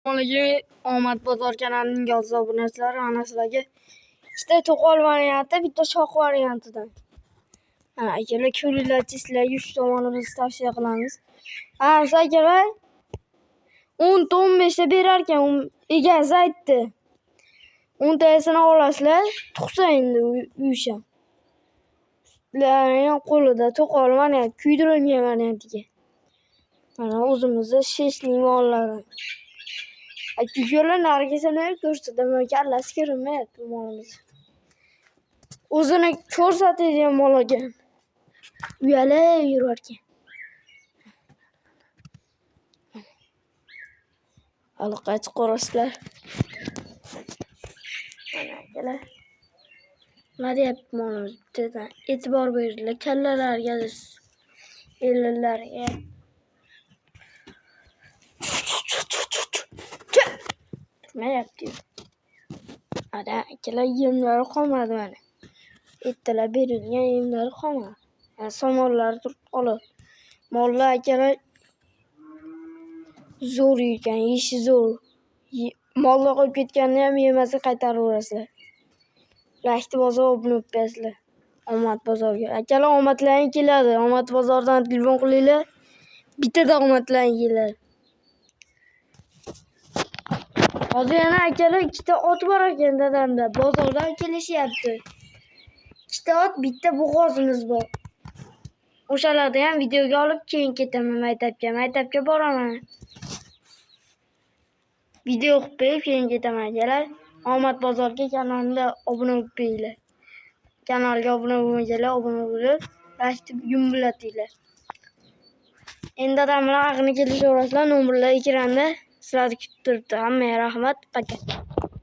Assalomu Omad Bozor kanalining aziz obunachilari, mana sizlarga ikkita to'qol varianti, bitta shox variantidan. Mana akalar, ko'ringlar, sizlarga 3 tomonimizni tavsiya qilamiz. Mana siz akalar 10 ta 15 ta berar ekan, egasi aytdi. 10 tasini olasizlar, tug'sa endi uyusham. Sizlarning qo'lida to'qol variant, kuydirilgan variantiga. Mana o'zimizning sheshli mollari. Akıcılar nargisini ko'rsataman, kallasi ko'rinmayapti molimiz. O'zini ko'rsatadigan mol ekan. Uyalib yurar ekan. Aloqachi qo'rasizlar. Mana akalar. Nima deyapti molimiz bittadan. E'tibor beringlar, kallalarga, elinlarga. Turmayapti. Ada akalar, yemlari qolmadi mana. Ertalab berilgan yemlari qolmadi. Somonlari turib qoladi. Mollar akalar zo'r ekan, yeyishi zo'r. Mollar qolib ketganda ham yemasa qaytaraverasizlar. Lashti bozor obuna o'tpasizlar. Omad bozorga. Akalar, omadlaring keladi. Omad bozordan telefon qilinglar. Bittada omadlaring keladi. Hozir yana akalar ikkita ot bor ekan dadamda. Bozordan kelishyapti. Ikkita ot, bitta bo'g'ozimiz bor. O'shalarni ham videoga olib keyin ketaman maktabga boraman. Video qilib berib keyin ketaman akalar. Omad bozorga kanalga obuna bo'linglar. Kanalga obuna bo'lmaganlar obuna bo'lib, lashti yumbilatinglar. Endi dadam bilan aqlni kelishaverasizlar. Nomerlar ekranda. Sizlarni kutib turibdi. Hammaga rahmat. Paka.